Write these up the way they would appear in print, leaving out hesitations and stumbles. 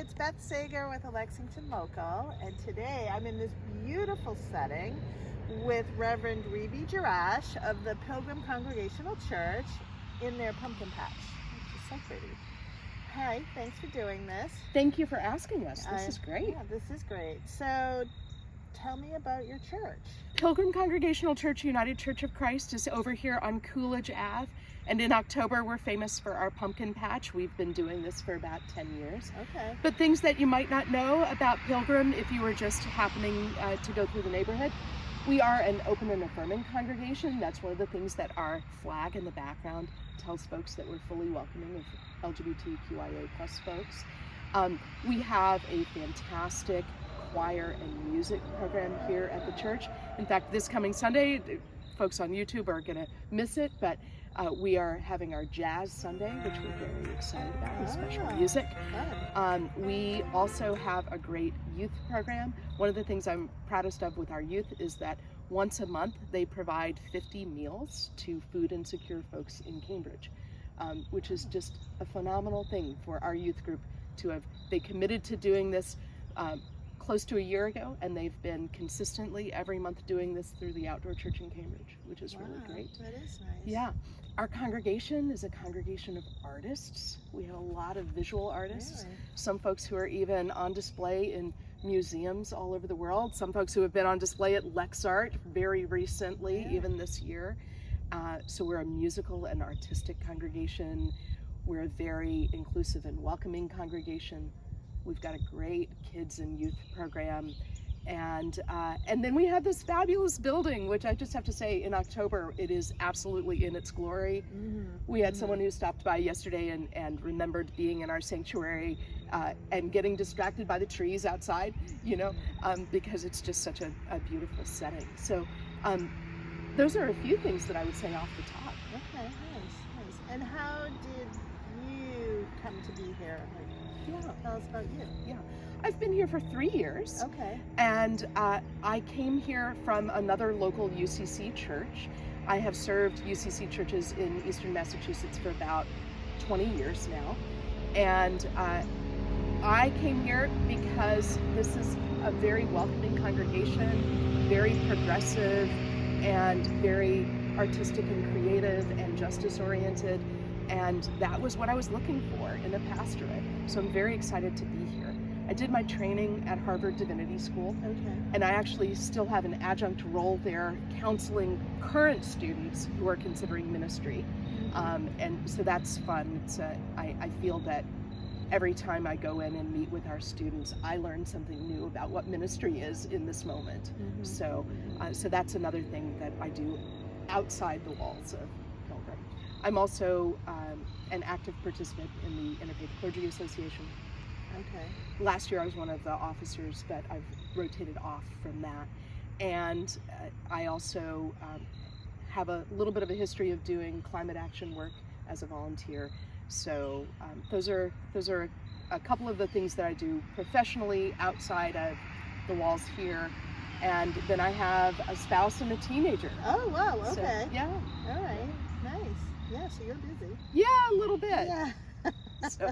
it's Beth Sager with the Lexington Local, and today I'm in this beautiful setting with Reverend Reebee of the Pilgrim Congregational Church in their pumpkin patch, which is so pretty. Hi, thanks for doing this. Thank you for asking us. This is great. Yeah, this is great. So tell me about your church. Pilgrim Congregational Church, United Church of Christ is over here on Coolidge Ave. And in October, we're famous for our pumpkin patch. We've been doing this for about 10 years. Okay. But things that you might not know about Pilgrim if you were just happening to go through the neighborhood. We are an open and affirming congregation. That's one of the things that our flag in the background tells folks, that we're fully welcoming of LGBTQIA plus folks. We have a fantastic choir and music program here at the church. In fact, this coming Sunday, folks on YouTube are going to miss it, but we are having our Jazz Sunday, which we're very excited about, with special music. We also have a great youth program. One of the things I'm proudest of with our youth is that once a month they provide 50 meals to food insecure folks in Cambridge, which is just a phenomenal thing for our youth group to have. They committed to doing this close to a year ago, and they've been consistently every month doing this through the outdoor church in Cambridge, which is really great. That is nice. Yeah. Our congregation is a congregation of artists. We have a lot of visual artists. Really? Some folks who are even on display in museums all over the world. Some folks who have been on display at LexArt very recently, even this year. So we're a musical and artistic congregation. We're a very inclusive and welcoming congregation. We've got a great kids and youth program. And then we have this fabulous building, which I just have to say, in October, it is absolutely in its glory. We had someone who stopped by yesterday and remembered being in our sanctuary and getting distracted by the trees outside, because it's just such a beautiful setting. So those are a few things that I would say off the top. Okay, nice. And how did you come to be here? Tell us about you. Yeah, I've been here for 3 years. Okay. And I came here from another local UCC church. I have served UCC churches in Eastern Massachusetts for about 20 years now. And I came here because this is a very welcoming congregation, very progressive and very artistic and creative and justice oriented. And that was what I was looking for in a pastorate. So I'm very excited to be here. I did my training at Harvard Divinity School, and I actually still have an adjunct role there counseling current students who are considering ministry. And so that's fun. I feel that every time I go in and meet with our students, I learn something new about what ministry is in this moment. So that's another thing that I do outside the walls of Pilgrim. I'm also an active participant in the Interfaith Clergy Association. Okay. Last year I was one of the officers, but I've rotated off from that. And I also have a little bit of a history of doing climate action work as a volunteer. So those are a couple of the things that I do professionally outside of the walls here. And then I have a spouse and a teenager. Oh, wow, okay. So, yeah. All right, nice. Yeah, so you're busy. Yeah, a little bit. Yeah. So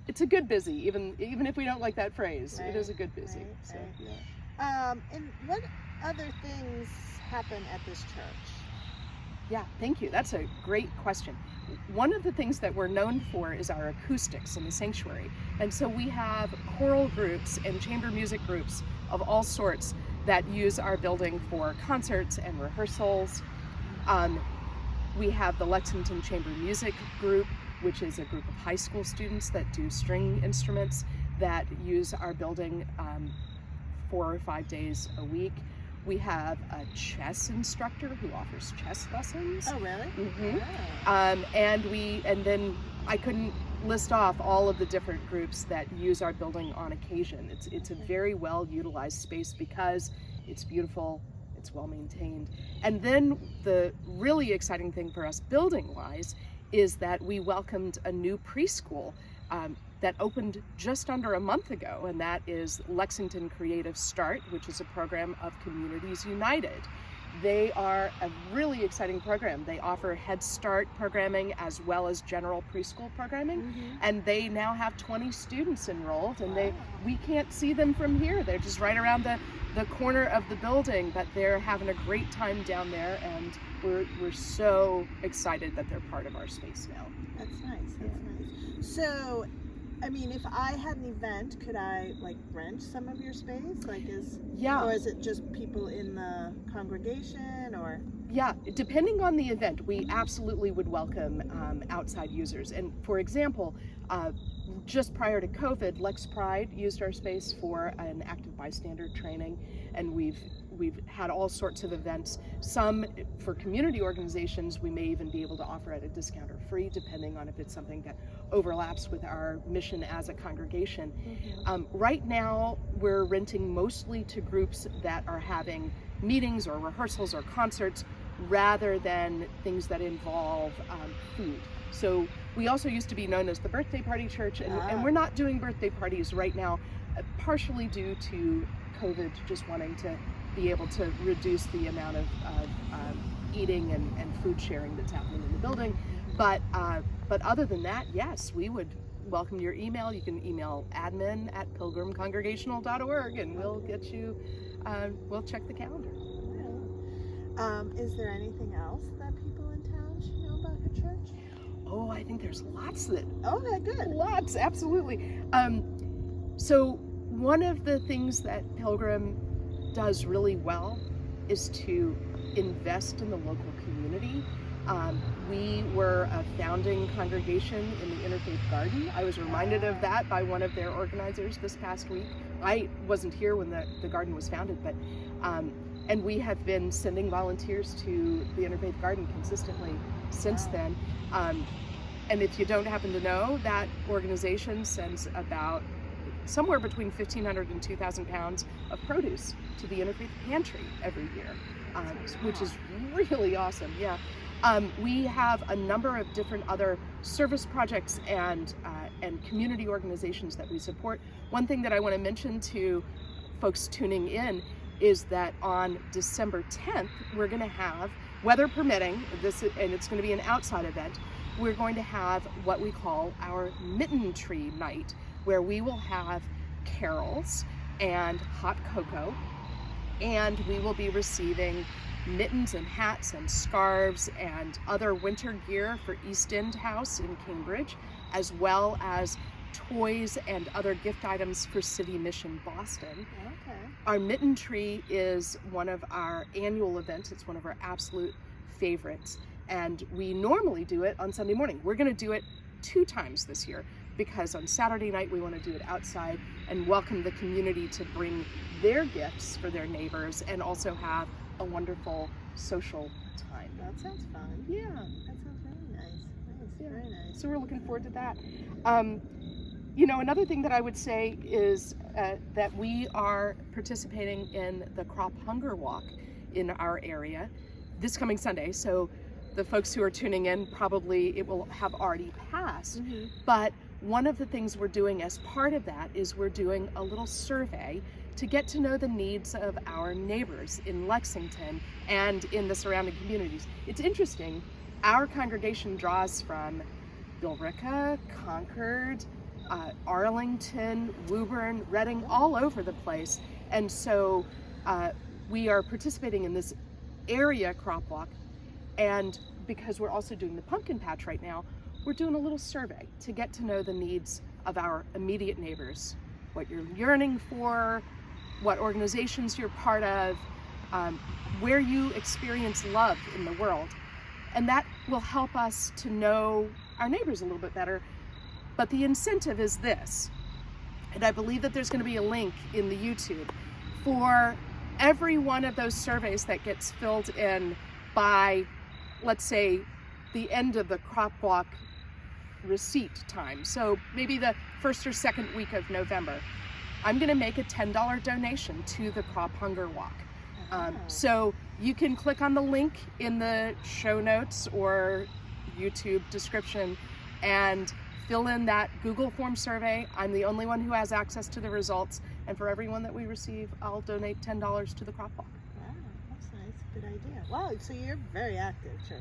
it's a good busy, even if we don't like that phrase. Right, it is a good busy. right, So right. yeah. And what other things happen at this church? Yeah, thank you. That's a great question. One of the things that we're known for is our acoustics in the sanctuary. And so we have choral groups and chamber music groups of all sorts that use our building for concerts and rehearsals. We have the Lexington Chamber Music Group, which is a group of high school students that do string instruments that use our building 4 or 5 days a week. We have a chess instructor who offers chess lessons. Oh, really? Oh. And then I couldn't list off all of the different groups that use our building on occasion. It's a very well utilized space because it's beautiful, it's well maintained. And then the really exciting thing for us building wise is that we welcomed a new preschool that opened just under a month ago, and that is Lexington Creative Start, which is a program of Communities United. They are a really exciting program. They offer Head Start programming as well as general preschool programming, and they now have 20 students enrolled, and we can't see them from here. They're just right around the corner of the building, but they're having a great time down there, and we're so excited that they're part of our space now. That's nice. Nice. So, I mean, if I had an event, could I like rent some of your space? Or is it just people in the congregation, or? Yeah, depending on the event, we absolutely would welcome outside users. And for example, just prior to COVID, Lex Pride used our space for an active bystander training, and we've had all sorts of events. Some for community organizations, we may even be able to offer at a discount or free, depending on if it's something that overlaps with our mission as a congregation. Right now, we're renting mostly to groups that are having meetings or rehearsals or concerts, rather than things that involve food. So we also used to be known as the birthday party church, and we're not doing birthday parties right now, partially due to COVID, just wanting to be able to reduce the amount of eating and food sharing that's happening in the building. But other than that, yes, we would welcome your email. You can email admin@pilgrimcongregational.org, and we'll get you, we'll check the calendar. Is there anything else that people in town should know about your church? Oh, I think there's lots that. Okay, good. Lots, absolutely. So one of the things that Pilgrim does really well is to invest in the local community. We were a founding congregation in the Interfaith Garden. I was reminded of that by one of their organizers this past week. I wasn't here when the garden was founded, but and we have been sending volunteers to the Interfaith Garden consistently since then. And if you don't happen to know, that organization sends about somewhere between 1,500 and 2,000 pounds of produce to the Interfaith Pantry every year, which is really awesome. Yeah. We have a number of different other service projects and community organizations that we support. One thing that I want to mention to folks tuning in is that on December 10th, we're going to have, weather permitting, and it's going to be an outside event, we're going to have what we call our Mitten Tree Night, where we will have carols and hot cocoa, and we will be receiving mittens and hats and scarves and other winter gear for East End House in Cambridge, as well as toys and other gift items for City Mission Boston. Okay. Our Mitten Tree is one of our annual events. It's one of our absolute favorites, and we normally do it on Sunday morning. We're going to do it 2 times this year, because on Saturday night we want to do it outside and welcome the community to bring their gifts for their neighbors and also have a wonderful social time. That sounds fun. Yeah. That sounds very nice. Very nice. So we're looking forward to that. Another thing that I would say is that we are participating in the Crop Hunger Walk in our area this coming Sunday. So the folks who are tuning in, probably it will have already passed. But one of the things we're doing as part of that is we're doing a little survey to get to know the needs of our neighbors in Lexington and in the surrounding communities. It's interesting, our congregation draws from Billerica, Concord, Arlington, Woburn, Reading, all over the place. And so we are participating in this area crop walk, and because we're also doing the pumpkin patch right now, we're doing a little survey to get to know the needs of our immediate neighbors, what you're yearning for, what organizations you're part of, where you experience love in the world. And that will help us to know our neighbors a little bit better. But the incentive is this, and I believe that there's going to be a link in the YouTube for every one of those surveys that gets filled in by, let's say, the end of the crop walk receipt time. So maybe the first or second week of November, I'm going to make a $10 donation to the Crop Hunger Walk. So you can click on the link in the show notes or YouTube description and fill in that Google form survey. I'm the only one who has access to the results, and for everyone that we receive, I'll donate $10 to the crop walk. Wow, that's nice. Good idea. Wow, so you're a very active church.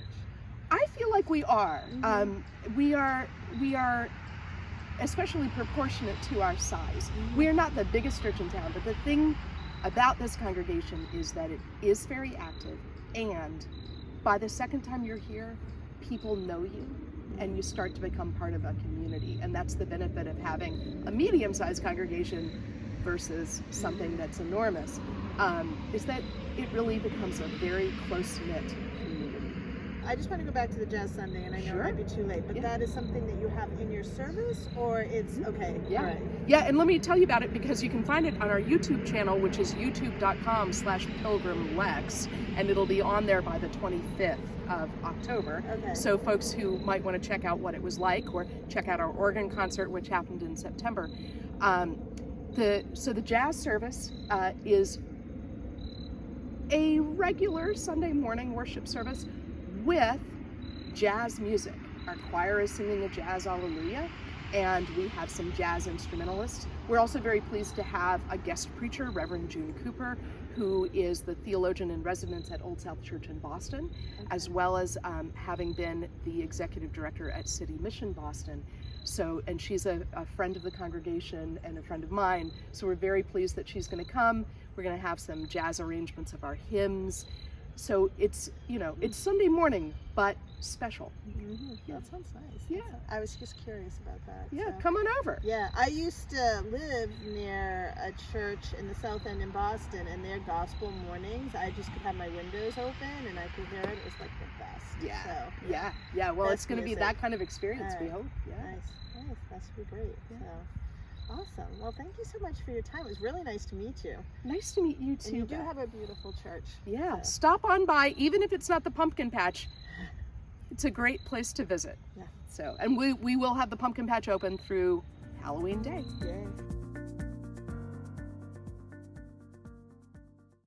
I feel like we are. Mm-hmm. We are especially proportionate to our size. Mm-hmm. We are not the biggest church in town, but the thing about this congregation is that it is very active, and by the second time you're here, people know you and you start to become part of a community. And that's the benefit of having a medium-sized congregation versus something that's enormous, is that it really becomes a very close-knit community. I just want to go back to the Jazz Sunday, and I know Sure. it might be too late, but Yeah. that is something that you have in your service, or it's okay? Yeah. All right. Yeah, and let me tell you about it, because you can find it on our YouTube channel, which is youtube.com/pilgrimlex, and it'll be on there by the 25th of October. Okay. So folks who might want to check out what it was like, or check out our organ concert, which happened in September. The jazz service is a regular Sunday morning worship service with jazz music. Our choir is singing a jazz alleluia, and we have some jazz instrumentalists. We're also very pleased to have a guest preacher, Reverend June Cooper, who is the theologian in residence at Old South Church in Boston, as well as having been the executive director at City Mission Boston. So, and she's a friend of the congregation and a friend of mine, so we're very pleased that she's going to come. We're going to have some jazz arrangements of our hymns. So it's, it's Sunday morning, but special. Mm-hmm. That sounds nice. Yeah. I was just curious about that. Yeah, so. come on over. Yeah, I used to live near a church in the South End in Boston, and their gospel mornings, I just could have my windows open and I could hear it. It was like the best. Yeah. So, Yeah. Well, That's it's going to be music. that kind of experience, we Alright. hope. Yeah. Nice. That should be great. Yeah. So, awesome. Well, thank you so much for your time. It was really nice to meet you. Nice to meet you too. And you do Beth. have a beautiful church. Yeah, So. stop on by, even if it's not the pumpkin patch. It's a great place to visit. Yeah. So, and we will have the pumpkin patch open through Halloween Day. Yeah.